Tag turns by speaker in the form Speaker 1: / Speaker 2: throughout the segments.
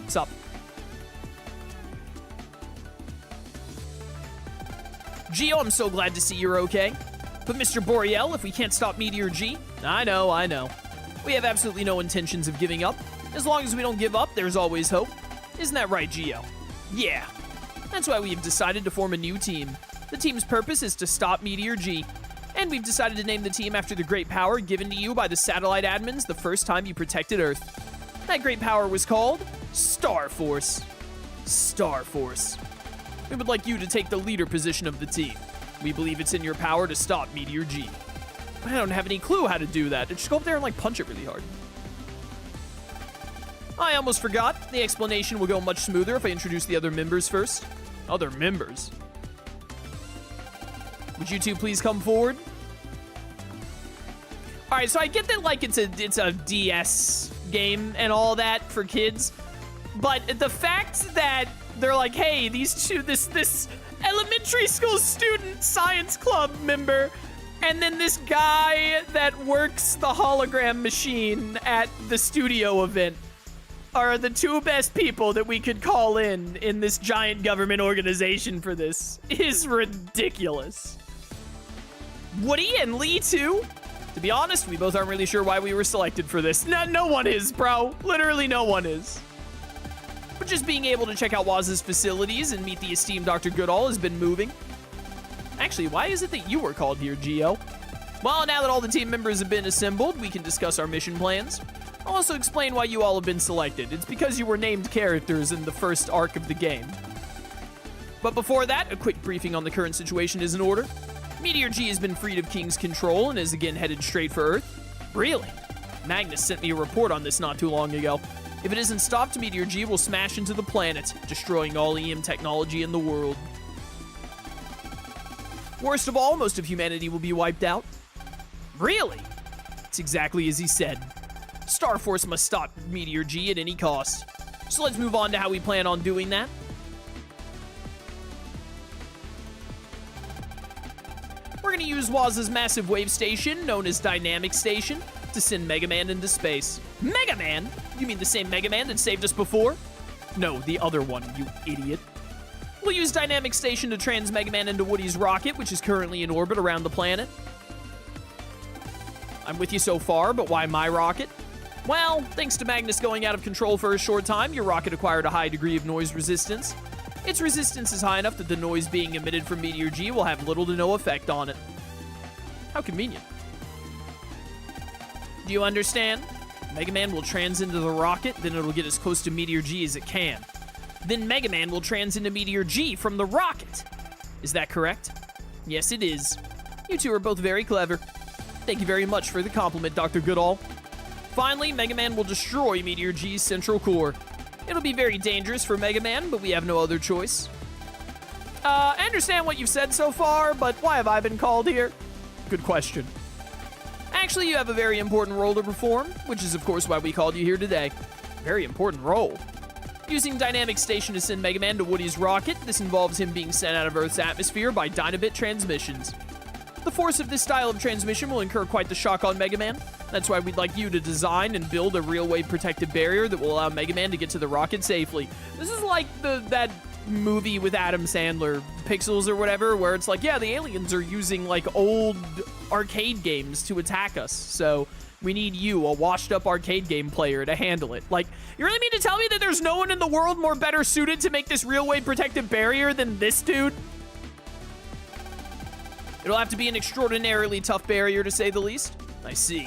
Speaker 1: What's up? Geo, I'm so glad to see you're okay. But Mr. Boreal, if we can't stop Meteor G... I know. We have absolutely no intentions of giving up. As long as we don't give up, there's always hope. Isn't that right, Geo? Yeah. That's why we've decided to form a new team. The team's purpose is to stop Meteor G. And we've decided to name the team after the great power given to you by the satellite admins the first time you protected Earth. That great power was called Star Force. Star Force. We would like you to take the leader position of the team. We believe it's in your power to stop Meteor G. I don't have any clue how to do that. Just go up there and, punch it really hard. I almost forgot. The explanation will go much smoother if I introduce the other members first. Other members? Would you two please come forward? Alright, so I get that, it's a DS game and all that for kids. But the fact that they're like, hey, this elementary school student science club member, and then this guy that works the hologram machine at the studio event are the two best people that we could call in this giant government organization for this is ridiculous. Woody and Lee, too? To be honest, we both aren't really sure why we were selected for this. No one is, bro. Literally no one is. But just being able to check out Waz's facilities and meet the esteemed Dr. Goodall has been moving. Actually, why is it that you were called here, Geo? Well, now that all the team members have been assembled, we can discuss our mission plans. I'll also explain why you all have been selected. It's because you were named characters in the first arc of the game. But before that, a quick briefing on the current situation is in order. Meteor G has been freed of King's control and is again headed straight for Earth. Really? Magnus sent me a report on this not too long ago. If it isn't stopped, Meteor G will smash into the planet, destroying all EM technology in the world. Worst of all, most of humanity will be wiped out. Really? It's exactly as he said. Star Force must stop Meteor G at any cost. So let's move on to how we plan on doing that. We're going to use Waz's massive wave station, known as Dynamic Station, to send Mega Man into space. Mega Man? You mean the same Mega Man that saved us before? No, the other one, you idiot. We'll use Dynamic Station to trans Mega Man into Woody's rocket, which is currently in orbit around the planet. I'm with you so far, but why my rocket? Well, thanks to Magnus going out of control for a short time, your rocket acquired a high degree of noise resistance. Its resistance is high enough that the noise being emitted from Meteor G will have little to no effect on it. How convenient. Do you understand? Mega Man will trans into the rocket, then it'll get as close to Meteor G as it can. Then Mega Man will trans into Meteor G from the rocket. Is that correct? Yes, it is. You two are both very clever. Thank you very much for the compliment, Dr. Goodall. Finally, Mega Man will destroy Meteor G's central core. It'll be very dangerous for Mega Man, but we have no other choice. I understand what you've said so far, but why have I been called here? Good question. Actually, you have a very important role to perform, which is, of course, why we called you here today. Very important role. Using Dynamic Station to send Mega Man to Woody's rocket, this involves him being sent out of Earth's atmosphere by dynabit transmissions. The force of this style of transmission will incur quite the shock on Mega Man. That's why we'd like you to design and build a real wave protective barrier that will allow Mega Man to get to the rocket safely. This is like that movie with Adam Sandler, Pixels or whatever, where it's like, yeah, the aliens are using old arcade games to attack us, so we need you, a washed-up arcade game player, to handle it. You really mean to tell me that there's no one in the world more better suited to make this real wave protective barrier than this dude? It'll have to be an extraordinarily tough barrier, to say the least. I see.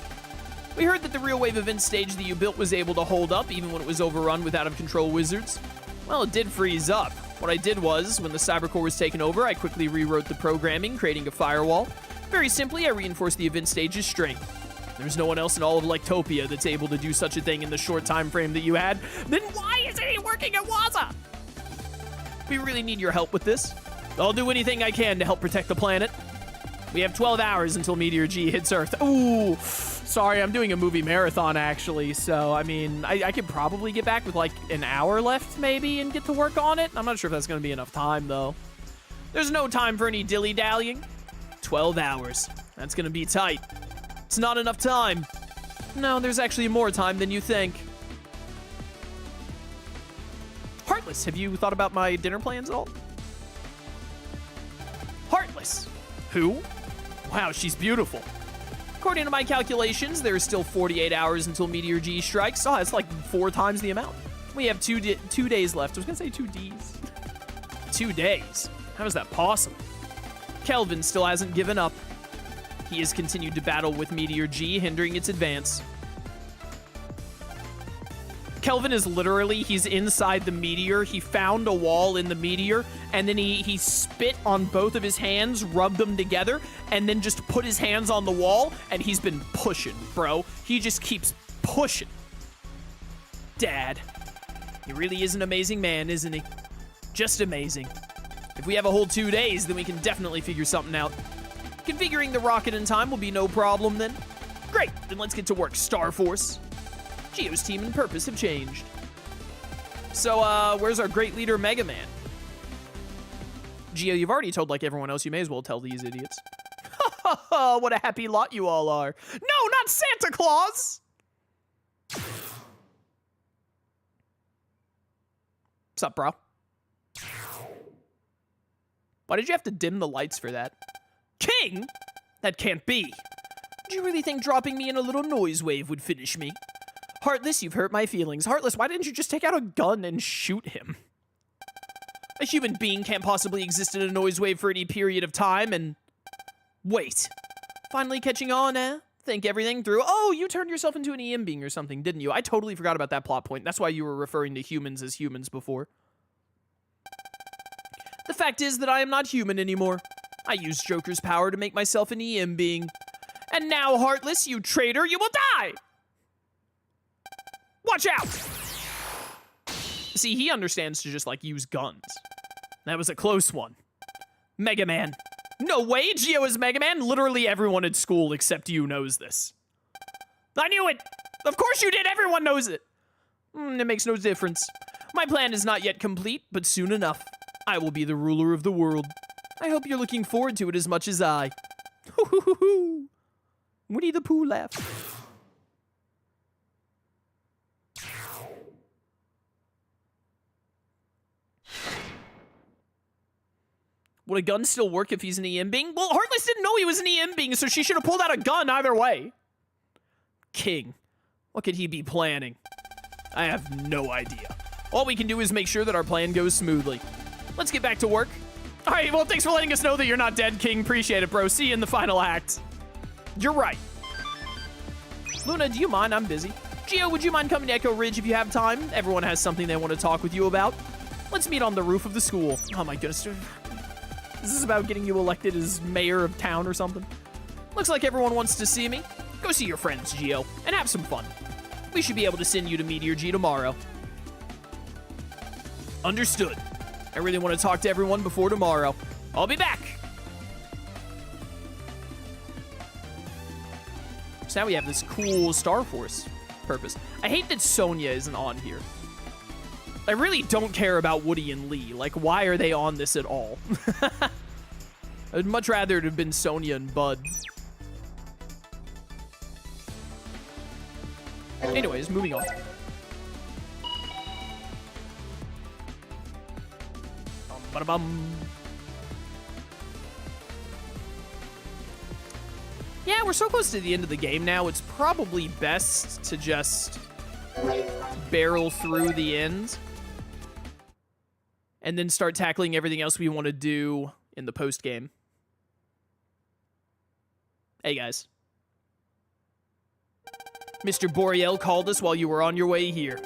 Speaker 1: We heard that the real wave event stage that you built was able to hold up even when it was overrun with out-of-control wizards. Well, it did freeze up. What I did was, when the Cybercore was taken over, I quickly rewrote the programming, creating a firewall. Very simply, I reinforced the event stage's strength. There's no one else in all of Lectopia that's able to do such a thing in the short time frame that you had. Then why isn't he working at Waza? We really need your help with this. I'll do anything I can to help protect the planet. We have 12 hours until Meteor G hits Earth. Ooh, sorry, I'm doing a movie marathon, actually. So, I mean, I could probably get back with an hour left, maybe, and get to work on it. I'm not sure if that's going to be enough time, though. There's no time for any dilly-dallying. 12 hours. That's going to be tight. It's not enough time. No, there's actually more time than you think. Heartless, have you thought about my dinner plans at all? Heartless. Who? Wow, she's beautiful. According to my calculations, there is still 48 hours until Meteor G strikes. Oh, it's like 4 times the amount. We have 2 days left. I was gonna say 2 Ds. 2 days? How is that possible? Kelvin still hasn't given up. He has continued to battle with Meteor G, hindering its advance. Kelvin is literally, he's inside the meteor. He found a wall in the meteor, and then he spit on both of his hands, rubbed them together, and then just put his hands on the wall, and he's been pushing, bro. He just keeps pushing. Dad. He really is an amazing man, isn't he? Just amazing. If we have a whole 2 days, then we can definitely figure something out. Configuring the rocket in time will be no problem then. Great, then let's get to work, Star Force. Geo's team and purpose have changed. So, where's our great leader, Mega Man? Geo, you've already told like everyone else. You may as well tell these idiots. What a happy lot you all are. No, not Santa Claus! What's up, bro? Why did you have to dim the lights for that? King? That can't be. Do you really think dropping me in a little noise wave would finish me? Heartless, you've hurt my feelings. Heartless, why didn't you just take out a gun and shoot him? A human being can't possibly exist in a noise wave for any period of time, and... Wait. Finally catching on, eh? Think everything through. Oh, you turned yourself into an EM being or something, didn't you? I totally forgot about that plot point. That's why you were referring to humans as humans before. The fact is that I am not human anymore. I used Joker's power to make myself an EM being. And now, Heartless, you traitor, you will die! Watch out! See, he understands to just, like, use guns. That was a close one. Mega Man. No way, Geo is Mega Man. Literally everyone at school except you knows this. I knew it! Of course you did! Everyone knows it! It makes no difference. My plan is not yet complete, but soon enough, I will be the ruler of the world. I hope you're looking forward to it as much as I. Hoo-hoo-hoo-hoo! Winnie the Pooh laughed. Would a gun still work if he's an EM being? Well, Heartless didn't know he was an EM being, so she should have pulled out a gun either way. King. What could he be planning? I have no idea. All we can do is make sure that our plan goes smoothly. Let's get back to work. All right, well, thanks for letting us know that you're not dead, King. Appreciate it, bro. See you in the final act. You're right. Luna, do you mind? I'm busy. Geo, would you mind coming to Echo Ridge if you have time? Everyone has something they want to talk with you about. Let's meet on the roof of the school. Oh my goodness. Is this about getting you elected as mayor of town or something? Looks like everyone wants to see me. Go see your friends, Geo, and have some fun. We should be able to send you to Meteor G tomorrow. Understood. I really want to talk to everyone before tomorrow. I'll be back. So now we have this cool Star Force purpose. I hate that Sonya isn't on here. I really don't care about Woody and Lee. Like, why are they on this at all? I'd much rather it have been Sonya and Bud. Anyways, moving on. Ba-da-bum. Yeah, we're so close to the end of the game now, it's probably best to just barrel through the end and then start tackling everything else we want to do in the post-game. Hey, guys. Mr. Boreal called us while you were on your way here.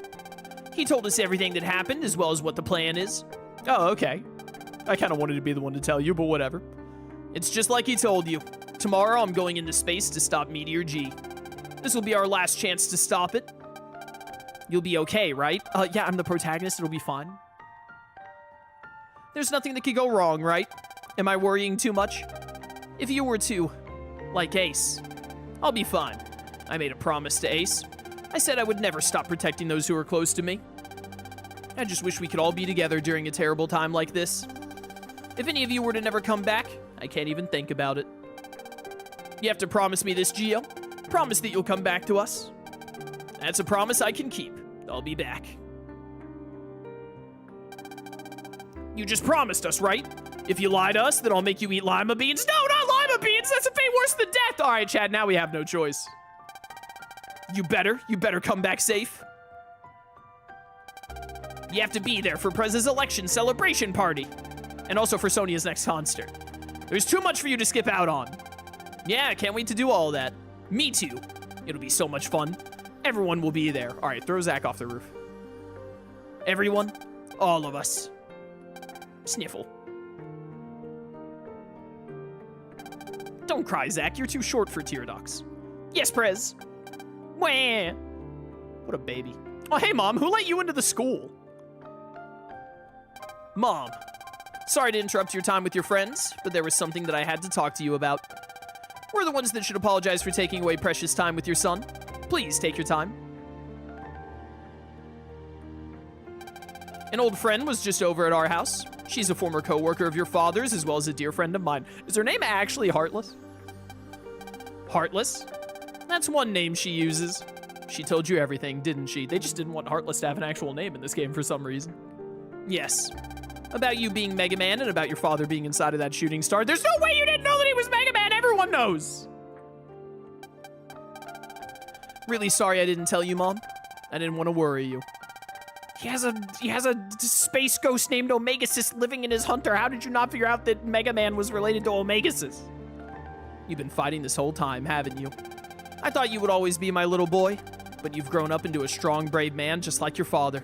Speaker 1: He told us everything that happened, as well as what the plan is. Oh, okay. I kind of wanted to be the one to tell you, but whatever. It's just like he told you. Tomorrow, I'm going into space to stop Meteor G. This will be our last chance to stop it. You'll be okay, right? Yeah, I'm the protagonist. It'll be fine. There's nothing that could go wrong, right? Am I worrying too much? If you were to, like Ace, I'll be fine. I made a promise to Ace. I said I would never stop protecting those who are close to me. I just wish we could all be together during a terrible time like this. If any of you were to never come back, I can't even think about it. You have to promise me this, Geo. Promise that you'll come back to us. That's a promise I can keep. I'll be back. You just promised us, right? If you lie to us, then I'll make you eat lima beans. No, not lima beans! That's a fate worse than death! All right, Chad, now we have no choice. You better come back safe. You have to be there for Prez's election celebration party. And also for Sonia's next concert. There's too much for you to skip out on. Yeah, can't wait to do all that. Me too. It'll be so much fun. Everyone will be there. All right, throw Zach off the roof. Everyone, all of us. Sniffle. Don't cry, Zach. You're too short for tear ducts. Yes, Prez. Wah. What a baby. Oh, hey, Mom. Who let you into the school? Mom. Sorry to interrupt your time with your friends, but there was something that I had to talk to you about. We're the ones that should apologize for taking away precious time with your son. Please take your time. An old friend was just over at our house. She's a former co-worker of your father's, as well as a dear friend of mine. Is her name actually Heartless? Heartless? That's one name she uses. She told you everything, didn't she? They just didn't want Heartless to have an actual name in this game for some reason. Yes. About you being Mega Man and about your father being inside of that shooting star. There's no way you didn't know that he was Mega Man! Everyone knows! Really sorry I didn't tell you, Mom. I didn't want to worry you. He has a space ghost named Omegasis living in his hunter. How did you not figure out that Mega Man was related to Omegasis? You've been fighting this whole time, haven't you? I thought you would always be my little boy, but you've grown up into a strong, brave man just like your father.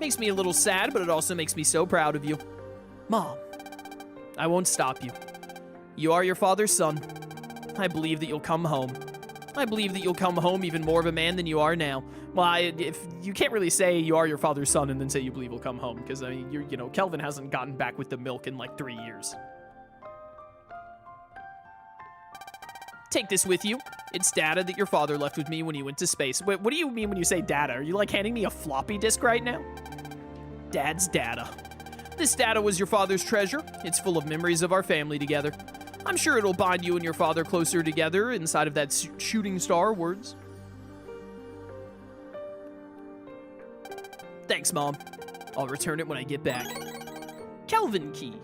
Speaker 1: Makes me a little sad, but it also makes me so proud of you. Mom, I won't stop you. You are your father's son. I believe that you'll come home. I believe that you'll come home even more of a man than you are now. Well, if you can't really say you are your father's son and then say you believe he'll come home, because I mean, you know, Kelvin hasn't gotten back with the milk in like 3 years. Take this with you. It's data that your father left with me when he went to space. Wait, what do you mean when you say data? Are you like handing me a floppy disk right now? Dad's data. This data was your father's treasure. It's full of memories of our family together. I'm sure it'll bind you and your father closer together inside of that shooting star words. Thanks, Mom. I'll return it when I get back. Kelvin key.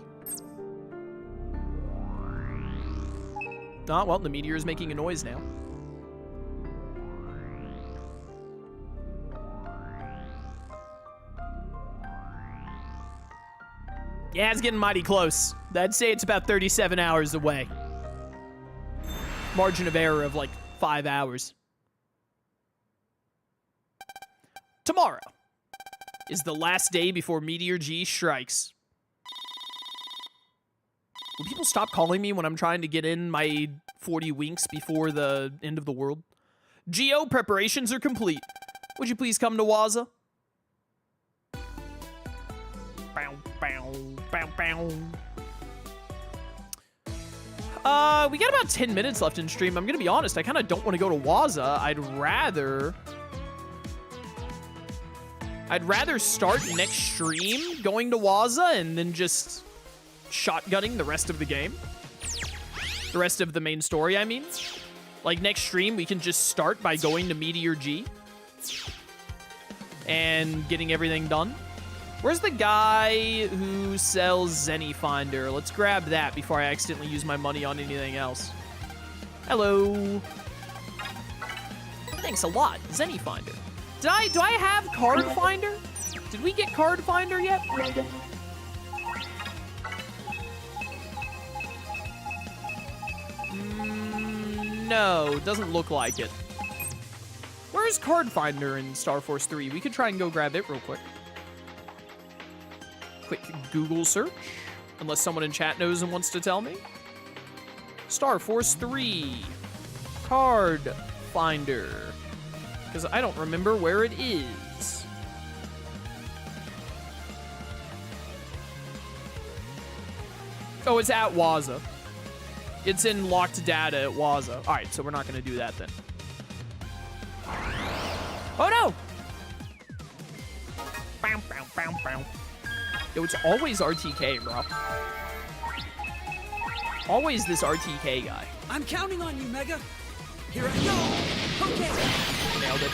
Speaker 1: Ah, well, the meteor is making a noise now. Yeah, it's getting mighty close. I'd say it's about 37 hours away. Margin of error of like 5 hours. Tomorrow is the last day before Meteor G strikes. Will people stop calling me when I'm trying to get in my 40 winks before the end of the world? Geo, preparations are complete. Would you please come to Waza? Bow, bow, bow, bow. We got about 10 minutes left in stream. I'm gonna be honest, I kind of don't want to go to Waza. I'd rather start next stream going to Waza and then just shotgunning the rest of the game. The rest of the main story, I mean. Like, next stream, we can just start by going to Meteor G and getting everything done. Where's the guy who sells Zenny Finder? Let's grab that before I accidentally use my money on anything else. Hello. Thanks a lot, Zenny Finder. Do I have Card Finder? Did we get Card Finder yet? No, doesn't look like it. Where's Card Finder in Star Force 3? We could try and go grab it real quick. Quick Google search, unless someone in chat knows and wants to tell me. Star Force 3 Card Finder, because I don't remember where it is. Oh, it's at Waza. It's in locked data at Waza. All right, so we're not going to do that then. Oh no! Bow, bow, bow, bow. Yo, it's always RTK, bro. Always this RTK guy.
Speaker 2: I'm counting on you, Mega. Here I go. Okay.
Speaker 1: Nailed it.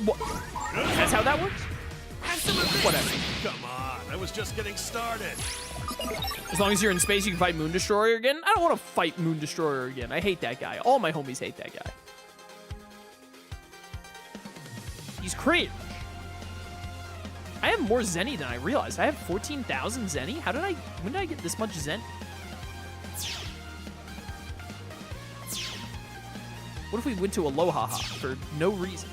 Speaker 1: What? That's how that works?
Speaker 2: Have some of this.
Speaker 1: Whatever.
Speaker 3: Come on, I was just getting started.
Speaker 1: As long as you're in space, you can fight Moon Destroyer again. I don't want to fight Moon Destroyer again. I hate that guy. All my homies hate that guy. He's cringe. I have more Zenny than I realized. I have 14,000 Zenny? When did I get this much Zen? What if we went to Aloha for no reason?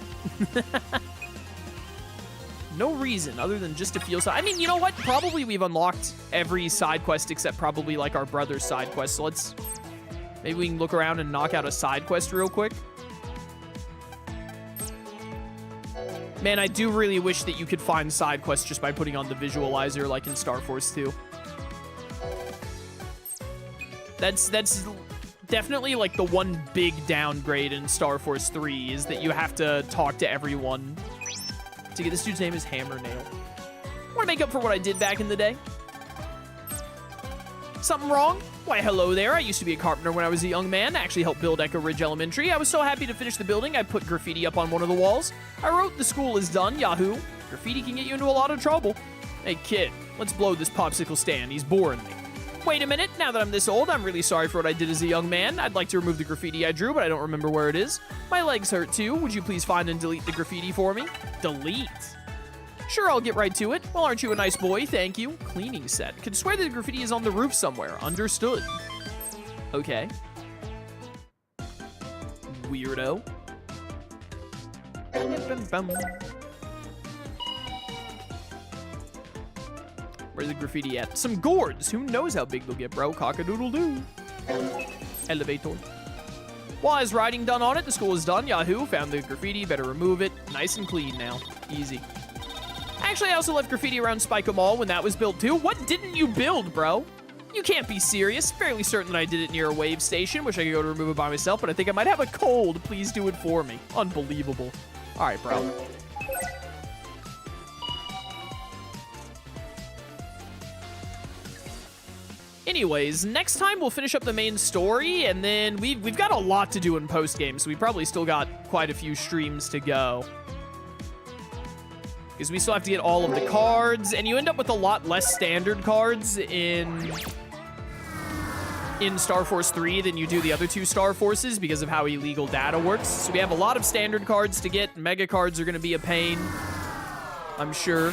Speaker 1: No reason other than just to feel so. I mean, you know what? Probably we've unlocked every side quest except probably like our brother's side quest. So maybe we can look around and knock out a side quest real quick. Man, I do really wish that you could find side quests just by putting on the visualizer like in Star Force 2. That's definitely like the one big downgrade in Star Force 3 is that you have to talk to everyone to get. This dude's name is Hammer Nail. Want to make up for what I did back in the day? Something wrong? Why, hello there. I used to be a carpenter when I was a young man. I actually helped build Echo Ridge Elementary. I was so happy to finish the building, I put graffiti up on one of the walls. I wrote, "The school is done, Yahoo." Graffiti can get you into a lot of trouble. Hey, kid, let's blow this popsicle stand. He's boring me. Wait a minute. Now that I'm this old, I'm really sorry for what I did as a young man. I'd like to remove the graffiti I drew, but I don't remember where it is. My legs hurt, too. Would you please find and delete the graffiti for me? Delete? Sure, I'll get right to it. Well, aren't you a nice boy? Thank you. Cleaning set. Could swear that the graffiti is on the roof somewhere. Understood. Okay. Weirdo. Where's the graffiti at? Some gourds. Who knows how big they'll get, bro? Cock-a-doodle-doo. Elevator. Why is writing done on it? The school is done. Yahoo. Found the graffiti. Better remove it. Nice and clean now. Easy. Actually, I also left graffiti around Spike Mall when that was built too. What didn't you build, bro? You can't be serious. Fairly certain that I did it near a wave station. Wish I could go to remove it by myself, but I think I might have a cold. Please do it for me. Unbelievable. All right, bro. Anyways, next time we'll finish up the main story, and then we've got a lot to do in post-game, so we probably still got quite a few streams to go. Because we still have to get all of the cards, and you end up with a lot less standard cards in Star Force 3 than you do the other two Star Forces because of how illegal data works. So we have a lot of standard cards to get. Mega cards are going to be a pain, I'm sure.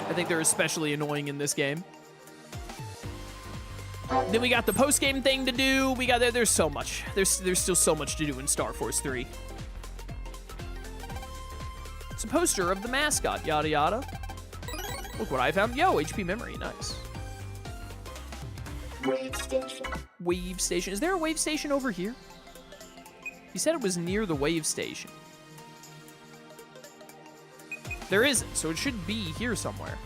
Speaker 1: I think they're especially annoying in this game. Then we got the post-game thing to do. There's so much. There's still so much to do in Star Force 3. It's a poster of the mascot, yada yada. Look what I found. Yo, HP memory, nice.
Speaker 4: Wave station.
Speaker 1: Wave station. Is there a wave station over here? He said it was near the wave station. There isn't, so it should be here somewhere.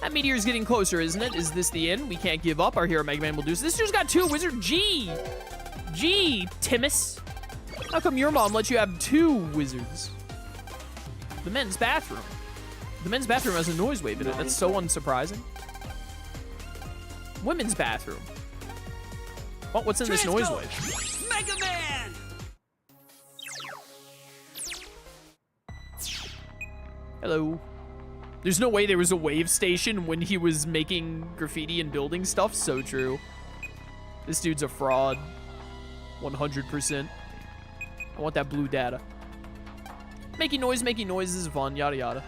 Speaker 1: That meteor's getting closer, isn't it? Is this the end? We can't give up. Our hero Mega Man will do so. This dude's got two. Wizard G, Timus. How come your mom let you have two wizards? The men's bathroom. The men's bathroom has a noise wave in it. That's so unsurprising. Women's bathroom. What's in this noise wave?
Speaker 2: Mega Man!
Speaker 1: Hello. There's no way there was a wave station when he was making graffiti and building stuff. So true. This dude's a fraud. 100%. I want that blue data. Making noise is fun, yada yada.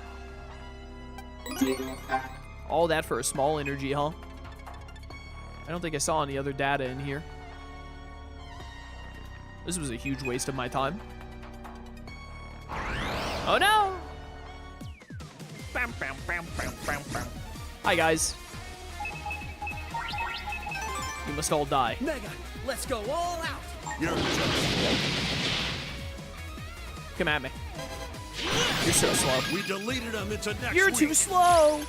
Speaker 1: All that for a small energy, huh? I don't think I saw any other data in here. This was a huge waste of my time. Oh no! Bam, bam, bam, bam, bam, bam. Hi guys. You must all die.
Speaker 2: Mega, let's go all out!
Speaker 3: You're just...
Speaker 1: Come at me. You're so slow.
Speaker 3: We deleted them into next
Speaker 1: You're
Speaker 3: week.
Speaker 1: too slow.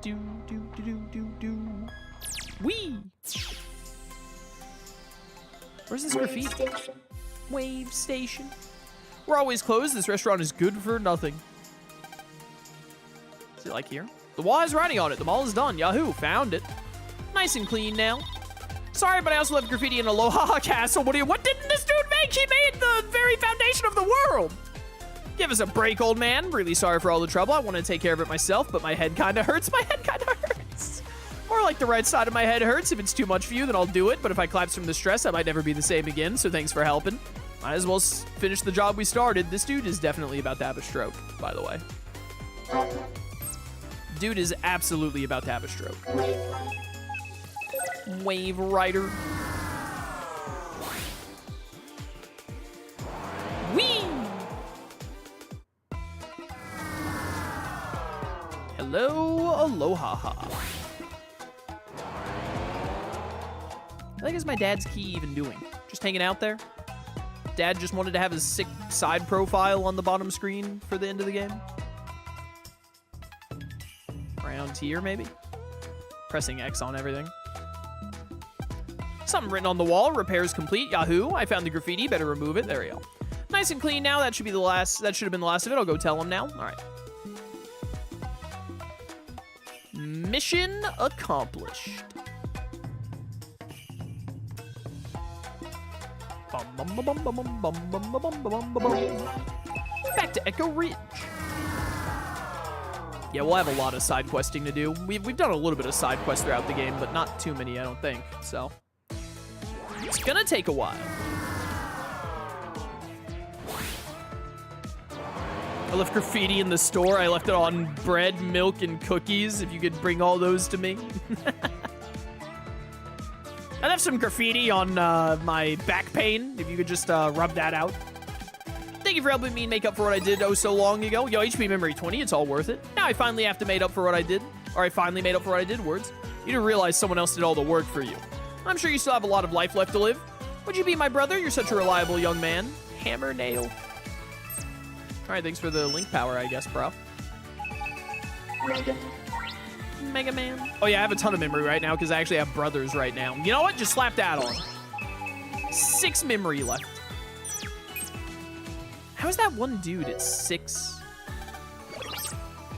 Speaker 1: Do do do do do do. Wee. Where's this graffiti?
Speaker 4: Station.
Speaker 1: Wave station. We're always closed. This restaurant is good for nothing. Is it like here? The wall has writing on it. The mall is done. Yahoo! Found it. Nice and clean now. Sorry, but I also left graffiti in Aloha Castle. What didn't this dude make? He made the very foundation of the world. Give us a break, old man. Really sorry for all the trouble. I want to take care of it myself, but my head kind of hurts. My head kind of hurts. More like the right side of my head hurts. If it's too much for you, then I'll do it. But if I collapse from the stress, I might never be the same again. So thanks for helping. Might as well finish the job we started. This dude is definitely about to have a stroke, by the way. Dude is absolutely about to have a stroke. Wave Rider. Whee! Hello, aloha. I think, is my dad's key even doing? Just hanging out there? Dad just wanted to have his sick side profile on the bottom screen for the end of the game? Around here, maybe? Pressing X on everything. Something written on the wall. Repairs complete. Yahoo! I found the graffiti. Better remove it. There we go. Nice and clean now. That should be the last. That should have been the last of it. I'll go tell him now. All right. Mission accomplished. Back to Echo Ridge. Yeah, we'll have a lot of side questing to do. We've done a little bit of side quests throughout the game, but not too many, I don't think. So it's gonna take a while. I left graffiti in the store. I left it on bread, milk, and cookies. If you could bring all those to me. I left some graffiti on my back pain. If you could just rub that out. Thank you for helping me make up for what I did oh so long ago. Yo, HP memory 20, it's all worth it. Now I finally have to make up for what I did. Or I finally made up for what I did, words. You didn't realize someone else did all the work for you. I'm sure you still have a lot of life left to live. Would you be my brother? You're such a reliable young man. Hammer nail. Alright, thanks for the link power, I guess, bro. Mega Man. Oh yeah, I have a ton of memory right now because I actually have brothers right now. You know what? Just slap that on. 6 memory left. How is that one dude at 6?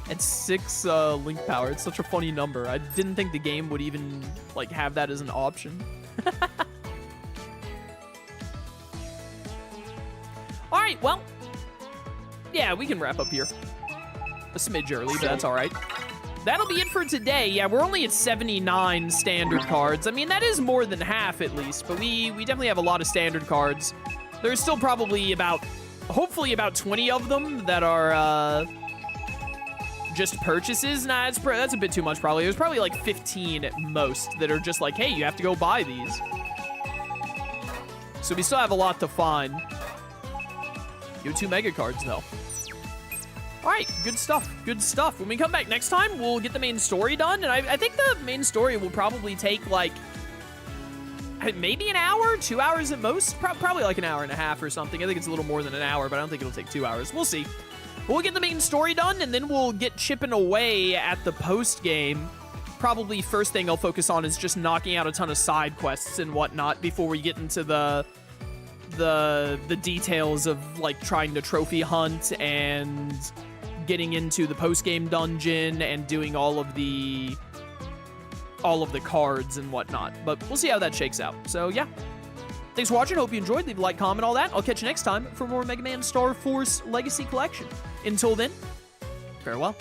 Speaker 1: At 6 link power. It's such a funny number. I didn't think the game would even like have that as an option. All right, well, yeah, we can wrap up here. A smidge early, but that's all right. That'll be it for today. Yeah, we're only at 79 standard cards. I mean, that is more than half at least, but we definitely have a lot of standard cards. There's still probably hopefully about 20 of them that are just purchases. Nah, that's a bit too much probably. There's probably like 15 at most that are just like, hey, you have to go buy these. So we still have a lot to find. Yo, 2 mega cards though. All right, good stuff, good stuff. When we come back next time, we'll get the main story done, and I think the main story will probably take, like, maybe an hour, 2 hours at most, probably like an hour and a half or something. I think it's a little more than an hour, but I don't think it'll take 2 hours. We'll see. We'll get the main story done, and then we'll get chipping away at the post-game. Probably first thing I'll focus on is just knocking out a ton of side quests and whatnot before we get into the details of, like, trying to trophy hunt and getting into the post-game dungeon and doing all of the cards and whatnot. But we'll see how that shakes out. So, yeah. Thanks for watching. Hope you enjoyed. Leave a like, comment, all that. I'll catch you next time for more Mega Man Star Force Legacy Collection. Until then, farewell.